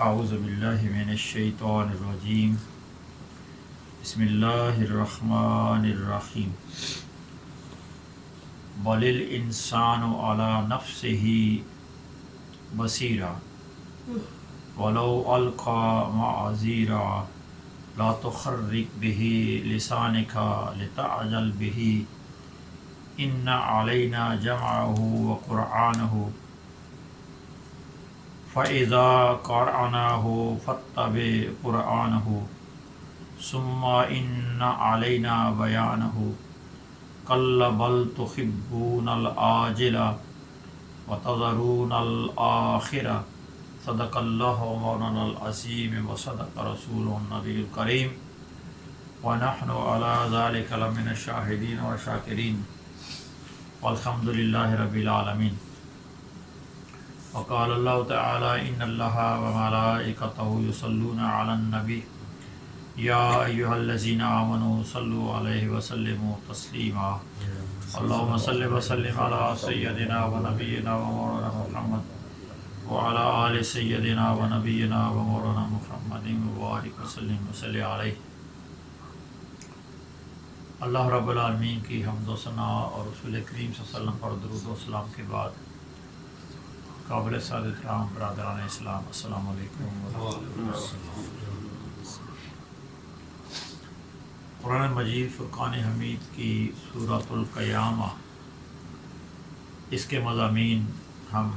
اعوذ باللہ من الشیطان الرجیم بسم اللہ الرحمن الرحیم بل الانسان علی نفسہ بصیرہ ولو القی معاذیرہ لا تحرک بہ لسانک لتعجل بہ ان علینا جمعہ وقرآنہ فَإِذَا قَرَأْنَاهُ فَاتَّبِعْ قُرْآنَهُ ثُمَّ إِنَّ عَلَيْنَا بَيَانَهُ كَلَّا بَلْ تُحِبُّونَ الْعَاجِلَةَ وَتَذَرُونَ الْآخِرَةَ صدق اللہ مولانا العظیم وصدق رسولہ النبی الکریم ونحن علی ذلک لمن الشاہدین والشاکرین والحمد للہ رب العالمین۔ وقال اللہ تعالی ان اللہ وملائکتہ یصلون علی النبی یا ایھا الذین آمنوا صلوا علیہ وسلموا تسلیما اللہم صل وسلم علی سیدنا ونبینا ومولانا محمد وعلی آل سیدنا ونبینا ومولانا محمد وبارک وسلم وصلی علیہ۔ اللہ رب العالمین کی حمد و ثنا اور رسول کریم صلی اللہ علیہ وسلم پر درود و سلام کے بعد قابل سعادت کرام برادران اسلام، السلام علیکم ورحمۃ اللہ۔ قرآن مجید فرقان حمید کی سورۃ القیامہ، اس کے مضامین ہم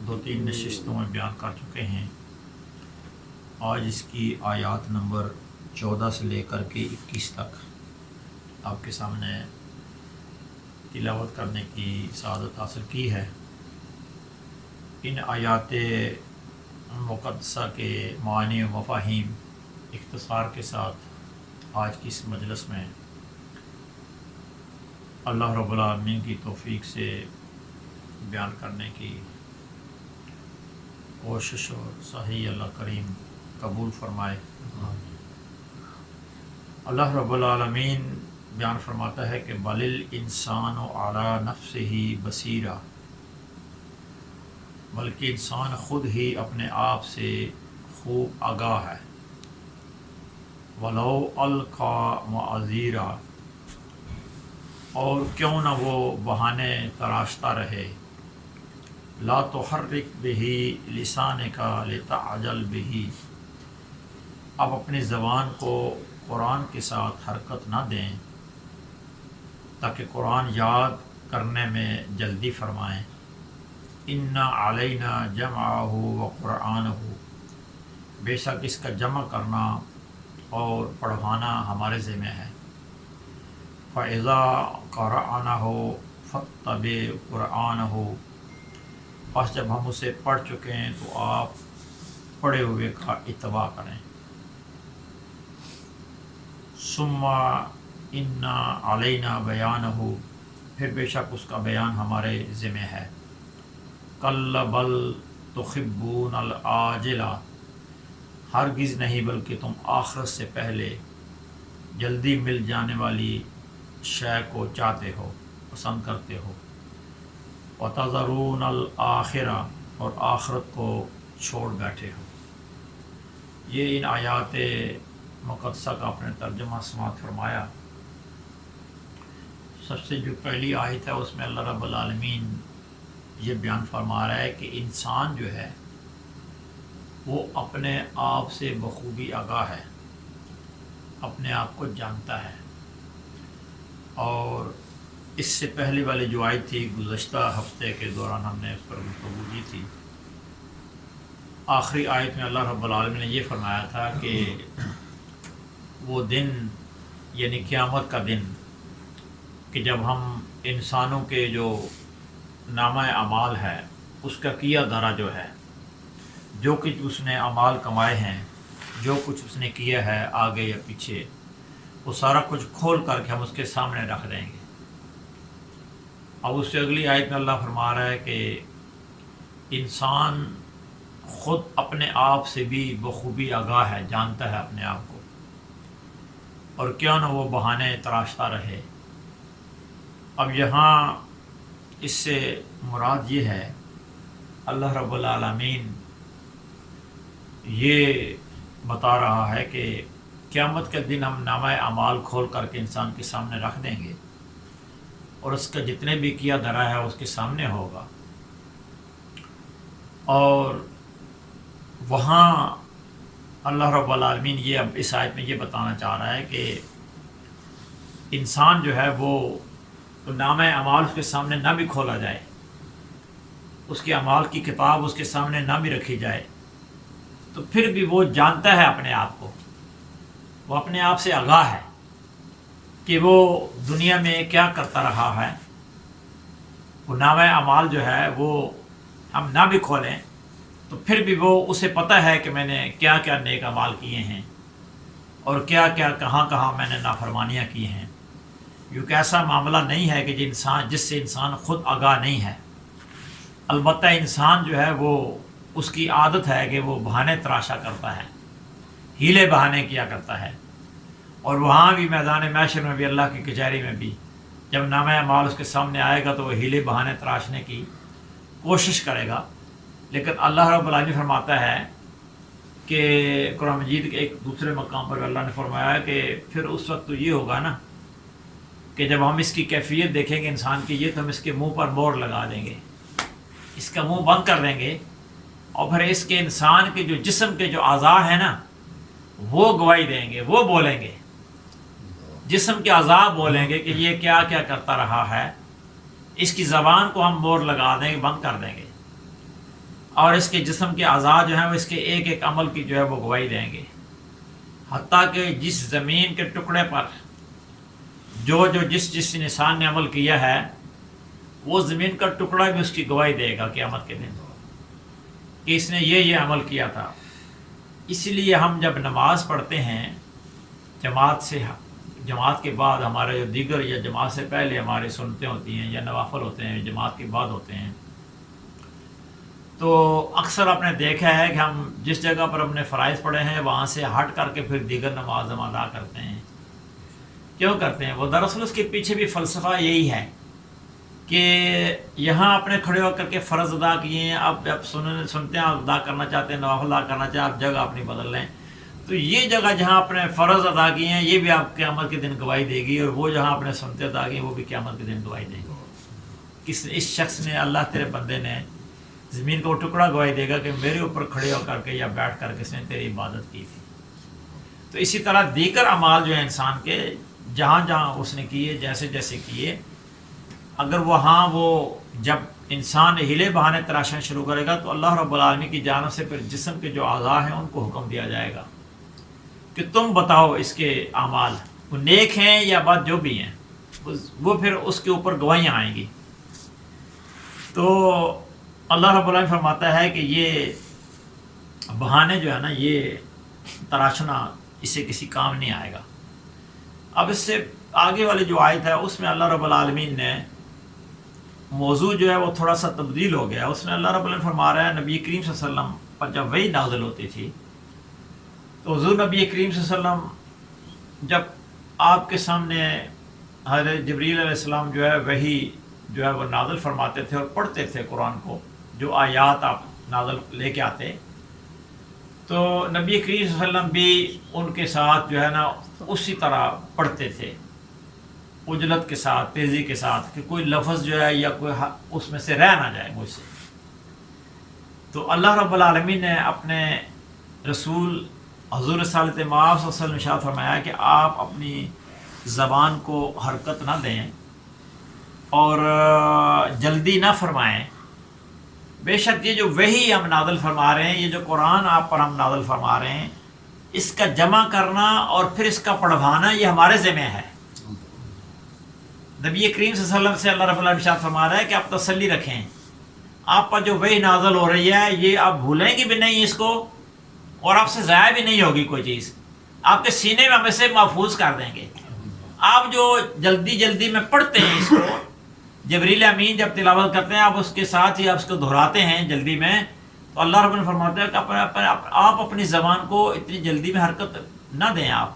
2-3 نشستوں میں بیان کر چکے ہیں۔ آج اس کی آیات نمبر 14 سے لے کر کے 21 تک آپ کے سامنے تلاوت کرنے کی سعادت حاصل کی ہے۔ ان آیات مقدسہ کے معنی و مفاہیم اختصار کے ساتھ آج کی اس مجلس میں اللہ رب العالمین کی توفیق سے بیان کرنے کی کوشش اور صحیح اللہ کریم قبول فرمائے۔ اللہ رب العالمین بیان فرماتا ہے کہ بل الانسان علی نفسہ بصیرہ، بلکہ انسان خود ہی اپنے آپ سے خوب آگاہ ہے۔ ولو القی معاذیرہ، اور کیوں نہ وہ بہانے تراشتا رہے۔ لا تحرک بہ لسانک لتعجل بہ، اب اپنی زبان کو قرآن کے ساتھ حرکت نہ دیں تاکہ قرآن یاد کرنے میں جلدی فرمائیں۔ ان علینا جمعہ وقرآنہ، بے شک اس کا جمع کرنا اور پڑھوانا ہمارے ذمہ ہے۔ فَإِذَا قَرَأْنَاهُ فَاتَّبِعْ قُرْآنَهُ، پس جب ہم اسے پڑھ چکے ہیں تو آپ پڑھے ہوئے کا اتباع کریں۔ ثُمَّ إِنَّ عَلَيْنَا بَيَانَهُ، پھر بے شک اس کا بیان ہمارے ذمہ ہے۔ کل بل تحبون العاجلہ، ہرگز نہیں بلکہ تم آخرت سے پہلے جلدی مل جانے والی شے کو چاہتے ہو، پسند کرتے ہو۔ وتذرون الآخرہ، اور آخرت کو چھوڑ بیٹھے ہو۔ یہ ان آیات مقدسہ کا اپنے ترجمہ سماعت فرمایا۔ سب سے جو پہلی آیت ہے اس میں اللہ رب العالمین یہ بیان فرما رہا ہے کہ انسان جو ہے وہ اپنے آپ سے بخوبی آگاہ ہے، اپنے آپ کو جانتا ہے۔ اور اس سے پہلے والی جو آیت تھی گزشتہ ہفتے کے دوران ہم نے اس پر گفتگو کی تھی، آخری آیت میں اللہ رب العالمین نے یہ فرمایا تھا کہ وہ دن یعنی قیامت کا دن کہ جب ہم انسانوں کے جو نامہ اعمال ہے اس کا کیا دھرا جو ہے، جو کچھ اس نے اعمال کمائے ہیں، جو کچھ اس نے کیا ہے آگے یا پیچھے، وہ سارا کچھ کھول کر کے ہم اس کے سامنے رکھ دیں گے۔ اب اس سے اگلی آیت میں اللہ فرما رہا ہے کہ انسان خود اپنے آپ سے بھی بخوبی آگاہ ہے، جانتا ہے اپنے آپ کو، اور کیوں نہ وہ بہانے تراشتا رہے۔ اب یہاں اس سے مراد یہ ہے اللہ رب العالمین یہ بتا رہا ہے کہ قیامت کے دن ہم نامہ اعمال کھول کر کے انسان کے سامنے رکھ دیں گے اور اس کا جتنے بھی کیا دھرا ہے اس کے سامنے ہوگا، اور وہاں اللہ رب العالمین یہ اب اس آیت میں یہ بتانا چاہ رہا ہے کہ انسان جو ہے وہ نامہ اعمال اس کے سامنے نہ بھی کھولا جائے، اس کے اعمال کی کتاب اس کے سامنے نہ بھی رکھی جائے، تو پھر بھی وہ جانتا ہے اپنے آپ کو، وہ اپنے آپ سے آگاہ ہے کہ وہ دنیا میں کیا کرتا رہا ہے۔ وہ نامہ اعمال جو ہے وہ ہم نہ بھی کھولیں تو پھر بھی وہ اسے پتہ ہے کہ میں نے کیا کیا نیک اعمال کیے ہیں اور کیا کیا کہاں کہاں میں نے نافرمانیاں کی ہیں۔ کیونکہ ایسا معاملہ نہیں ہے کہ جس سے انسان خود آگاہ نہیں ہے، البتہ انسان جو ہے وہ اس کی عادت ہے کہ وہ بہانے تراشا کرتا ہے، ہیلے بہانے کیا کرتا ہے، اور وہاں بھی میدان محشر میں بھی اللہ کی کچہری میں بھی جب نامہ اعمال اس کے سامنے آئے گا تو وہ ہیلے بہانے تراشنے کی کوشش کرے گا۔ لیکن اللہ رب العالمین فرماتا ہے کہ قرآن مجید کے ایک دوسرے مقام پر اللہ نے فرمایا کہ پھر اس وقت تو یہ ہوگا نا کہ جب ہم اس کی کیفیت دیکھیں گے انسان کی، یہ تو ہم اس کے منہ پر مور لگا دیں گے، اس کا منہ بند کر دیں گے، اور پھر اس کے انسان کے جو جسم کے جو اعضاء ہیں نا وہ گواہی دیں گے، وہ بولیں گے، جسم کے اعضاء بولیں گے کہ یہ کیا کیا کرتا رہا ہے۔ اس کی زبان کو ہم مور لگا دیں گے، بند کر دیں گے، اور اس کے جسم کے اعضاء جو ہیں وہ اس کے ایک ایک عمل کی جو ہے وہ گواہی دیں گے، حتیٰ کہ جس زمین کے ٹکڑے پر جس انسان نے عمل کیا ہے وہ زمین کا ٹکڑا بھی اس کی گواہی دے گا قیامت کے دن کہ اس نے یہ عمل کیا تھا۔ اسی لیے ہم جب نماز پڑھتے ہیں جماعت کے بعد، ہمارے جو دیگر یا جماعت سے پہلے ہماری سنتیں ہوتی ہیں یا نوافل ہوتے ہیں جماعت کے بعد ہوتے ہیں، تو اکثر آپ نے دیکھا ہے کہ ہم جس جگہ پر ہم نے فرائض پڑھے ہیں وہاں سے ہٹ کر کے پھر دیگر نماز ہم ادا کرتے ہیں۔ کیوں کرتے ہیں؟ وہ دراصل اس کے پیچھے بھی فلسفہ یہی ہے کہ یہاں اپنے کھڑے ہو کر کے فرض ادا کیے ہیں، اب سنتے ہیں، آپ ادا کرنا چاہتے ہیں، نوافل ادا کرنا چاہتے ہیں، آپ جگہ اپنی بدل لیں، تو یہ جگہ جہاں آپ نے فرض ادا کیے ہیں یہ بھی آپ قیامت کے دن گواہی دے گی، اور وہ جہاں آپ نے سنتے ادا کیے ہیں وہ بھی قیامت کے دن گواہی دے گی۔ اس شخص نے، اللہ تیرے بندے نے زمین کو ٹکڑا گواہی دے گا کہ میرے اوپر کھڑے ہو کر کے یا بیٹھ کر کے اس نے تیری عبادت کی تھی۔ تو اسی طرح دیگر اعمال جو ہیں انسان کے، جہاں جہاں اس نے کیے، جیسے جیسے کیے، اگر وہاں وہ جب انسان ہلے بہانے تراشنا شروع کرے گا تو اللہ رب العالمین کی جانب سے پھر جسم کے جو اعضاء ہیں ان کو حکم دیا جائے گا کہ تم بتاؤ اس کے اعمال وہ نیک ہیں یا بد جو بھی ہیں، وہ پھر اس کے اوپر گواہیاں آئیں گی۔ تو اللہ رب العالمین فرماتا ہے کہ یہ بہانے جو ہے نا، یہ تراشنا اس سے کسی کام نہیں آئے گا۔ اب اس سے آگے والی جو آیت ہے اس میں اللہ رب العالمین نے موضوع جو ہے وہ تھوڑا سا تبدیل ہو گیا۔ اس میں اللہ رب العالمین فرما رہا ہے نبی کریم صلی اللہ علیہ وسلم پر جب وحی نازل ہوتی تھی تو حضور نبی کریم صلی اللہ علیہ وسلم جب آپ کے سامنے حضرت جبریل علیہ السلام جو ہے وحی جو ہے وہ نازل فرماتے تھے اور پڑھتے تھے قرآن کو، جو آیات آپ نازل لے کے آتے، تو نبی کریم صلی اللہ علیہ وسلم بھی ان کے ساتھ جو ہے نا اسی طرح پڑھتے تھے، عجلت کے ساتھ، تیزی کے ساتھ، کہ کوئی لفظ جو ہے یا کوئی اس میں سے رہ نہ جائے مجھ سے۔ تو اللہ رب العالمین نے اپنے رسول حضور رسالت مآب صلی اللہ علیہ وسلم ارشاد فرمایا کہ آپ اپنی زبان کو حرکت نہ دیں اور جلدی نہ فرمائیں، بے شک یہ جو وحی ہم نازل فرما رہے ہیں، یہ جو قرآن آپ پر ہم نازل فرما رہے ہیں، اس کا جمع کرنا اور پھر اس کا پڑھوانا یہ ہمارے ذمہ ہے۔ نبی کریم صلی اللہ علیہ وسلم سے اللہ رب العالمین ارشاد فرما رہا ہے کہ آپ تسلی رکھیں، آپ پر جو وحی نازل ہو رہی ہے یہ آپ بھولیں گے بھی نہیں اس کو، اور آپ سے ضائع بھی نہیں ہوگی کوئی چیز، آپ کے سینے میں ہم اسے محفوظ کر دیں گے۔ آپ جو جلدی جلدی میں پڑھتے ہیں اس کو، جبریل امین جب تلاوت کرتے ہیں آپ اس کے ساتھ ہی آپ اس کو دہراتے ہیں جلدی میں، تو اللہ رب العالمین فرماتا ہے کہ آپ اپنی زبان کو اتنی جلدی میں حرکت نہ دیں، آپ،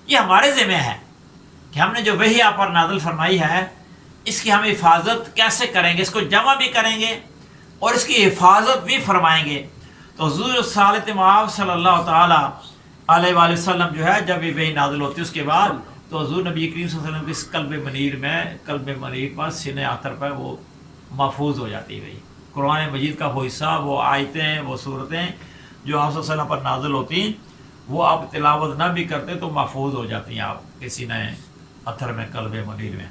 یہ ہمارے ذمہ ہے کہ ہم نے جو وحی آپ پر نازل فرمائی ہے اس کی ہم حفاظت کیسے کریں گے، اس کو جمع بھی کریں گے اور اس کی حفاظت بھی فرمائیں گے۔ تو حضور صالح مآب صلی اللہ تعالیٰ علیہ وآلہ وسلم جو ہے جب یہ وحی نازل ہوتی ہے اس کے بعد تو حضور نبی کریم صلی اللہ علیہ وسلم کی اس قلب منیر پر سینہ عطر پر وہ محفوظ ہو جاتی ہے بھائی. قرآن مجید کا وہ حصہ، وہ آیتیں، وہ صورتیں جو آپ صلی اللہ علیہ وسلم پر نازل ہوتی ہیں وہ آپ تلاوت نہ بھی کرتے تو محفوظ ہو جاتی ہیں آپ کے سینہ عطر میں، قلب منیر میں.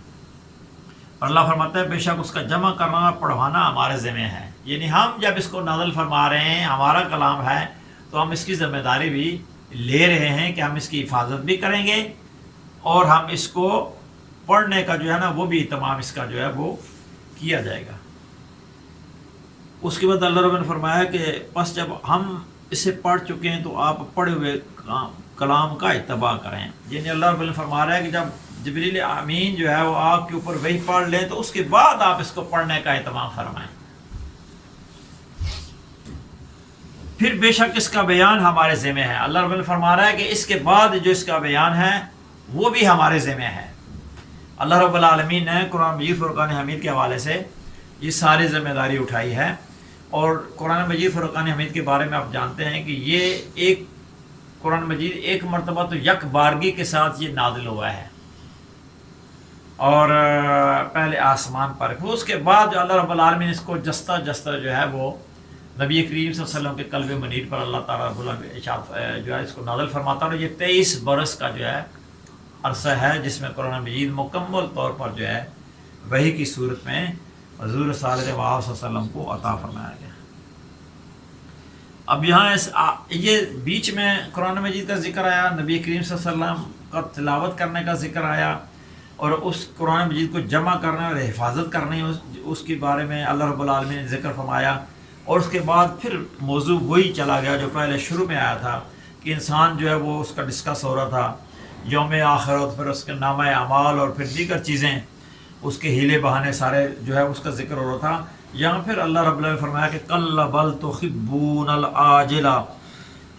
اور اللہ فرماتا ہے بے شک اس کا جمع کرنا پڑھوانا ہمارے ذمہ ہے. یعنی ہم جب اس کو نازل فرما رہے ہیں، ہمارا کلام ہے، تو ہم اس کی ذمہ داری بھی لے رہے ہیں کہ ہم اس کی حفاظت بھی کریں گے اور ہم اس کو پڑھنے کا جو ہے نا وہ بھی اہتمام اس کا جو ہے وہ کیا جائے گا. اس کے بعد اللہ رب نے فرمایا کہ پس جب ہم اسے پڑھ چکے ہیں تو آپ پڑھے ہوئے کلام کا اتباع کریں. یعنی اللہ رب نے فرما رہا ہے کہ جب جبریل امین جو ہے وہ آپ کے اوپر وہی پڑھ لیں تو اس کے بعد آپ اس کو پڑھنے کا اہتمام فرمائیں. پھر بے شک اس کا بیان ہمارے ذمہ ہے. اللہ رب نے فرما رہا ہے کہ اس کے بعد جو اس کا بیان ہے وہ بھی ہمارے ذمہ ہے. اللہ رب العالمین نے قرآن مجید فرقان حمید کے حوالے سے یہ ساری ذمہ داری اٹھائی ہے. اور قرآن مجید فرقان حمید کے بارے میں آپ جانتے ہیں کہ یہ ایک قرآن مجید ایک مرتبہ تو یک بارگی کے ساتھ یہ نازل ہوا ہے اور پہلے آسمان پر، پھر اس کے بعد جو اللہ رب العالمین اس کو جستہ جو ہے وہ نبی کریم صلی اللہ علیہ وسلم کے قلب منیر پر اللہ تعالیٰ رب العالمین جو ہے اس کو نازل فرماتا ہے. اور یہ 23 برس کا جو ہے عرصہ ہے جس میں قرآن مجید مکمل طور پر جو ہے وحی کی صورت میں حضور صلی اللہ علیہ وسلم کو عطا فرمایا گیا. اب یہاں یہ بیچ میں قرآن مجید کا ذکر آیا، نبی کریم صلی اللہ علیہ وسلم کا تلاوت کرنے کا ذکر آیا اور اس قرآن مجید کو جمع کرنے اور حفاظت کرنے اس کے بارے میں اللہ رب العالمین نے ذکر فرمایا. اور اس کے بعد پھر موضوع وہی چلا گیا جو پہلے شروع میں آیا تھا کہ انسان جو ہے وہ اس کا ڈسکس ہو رہا تھا، یوم آخرت، پھر اس کے نامہ اعمال اور پھر دیگر چیزیں، اس کے ہیلے بہانے سارے جو ہے اس کا ذکر ہو رہا تھا. یہاں پھر اللہ رب العالمین نے فرمایا کہ کل بل تحبون العاجلہ،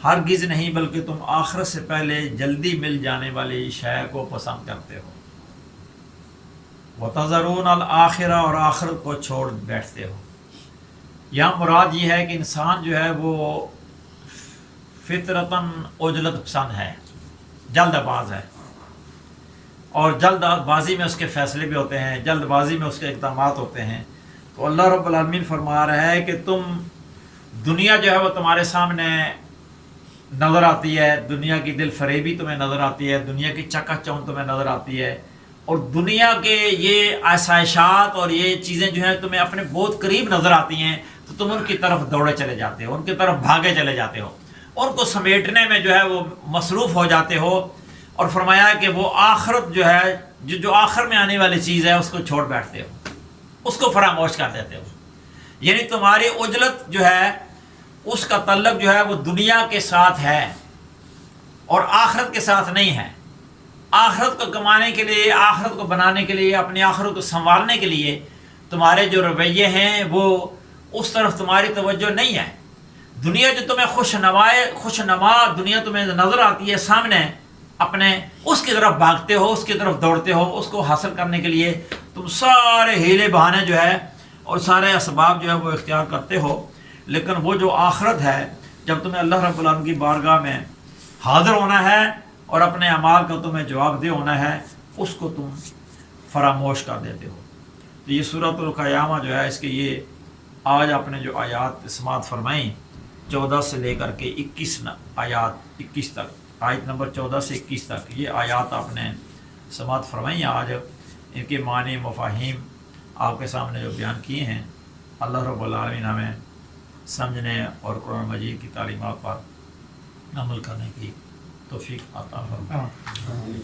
ہرگز نہیں بلکہ تم آخرت سے پہلے جلدی مل جانے والی شے کو پسند کرتے ہو. وتذرون الآخرہ، اور آخرت کو چھوڑ بیٹھتے ہو. یہاں مراد یہ ہے کہ انسان جو ہے وہ فطرتاً عجلت پسند ہے، جلد باز ہے، اور جلد بازی میں اس کے فیصلے بھی ہوتے ہیں، جلد بازی میں اس کے اقدامات ہوتے ہیں. تو اللہ رب العالمین فرما رہا ہے کہ تم دنیا جو ہے وہ تمہارے سامنے نظر آتی ہے، دنیا کی دل فریبی تمہیں نظر آتی ہے، دنیا کی چکا چوند تمہیں نظر آتی ہے، اور دنیا کے یہ آسائشات اور یہ چیزیں جو ہیں تمہیں اپنے بہت قریب نظر آتی ہیں تو تم ان کی طرف دوڑے چلے جاتے ہو، ان کی طرف بھاگے چلے جاتے ہو، ان کو سمیٹنے میں جو ہے وہ مصروف ہو جاتے ہو. اور فرمایا کہ وہ آخرت جو ہے جو آخر میں آنے والی چیز ہے اس کو چھوڑ بیٹھتے ہو، اس کو فراموش کر دیتے ہو. یعنی تمہاری عجلت جو ہے اس کا تعلق جو ہے وہ دنیا کے ساتھ ہے اور آخرت کے ساتھ نہیں ہے. آخرت کو کمانے کے لیے، آخرت کو بنانے کے لیے، اپنی آخرت کو سنوارنے کے لیے تمہارے جو رویے ہیں وہ اس طرف تمہاری توجہ نہیں ہے. دنیا جو تمہیں خوش نما دنیا تمہیں نظر آتی ہے سامنے، اپنے اس کی طرف بھاگتے ہو، اس کی طرف دوڑتے ہو. اس کو حاصل کرنے کے لیے تم سارے ہیلے بہانے جو ہے اور سارے اسباب جو ہے وہ اختیار کرتے ہو. لیکن وہ جو آخرت ہے، جب تمہیں اللہ رب العالمین کی بارگاہ میں حاضر ہونا ہے اور اپنے اعمال کا تمہیں جواب دہ ہونا ہے، اس کو تم فراموش کر دیتے ہو. تو یہ سورۃ القیامہ جو ہے اس کے یہ آج آپ نے جو آیات سماعت فرمائیں 14 سے لے کر کے 21 تک، آیت نمبر 14 سے 21 تک یہ آیات آپ نے سماعت فرمائیں. آج ان کے معنی مفاہیم آپ کے سامنے جو بیان کیے ہیں، اللہ رب العالمین ہمیں سمجھنے اور قرآن مجید کی تعلیمات پر عمل کرنے کی توفیق عطا فرمائے.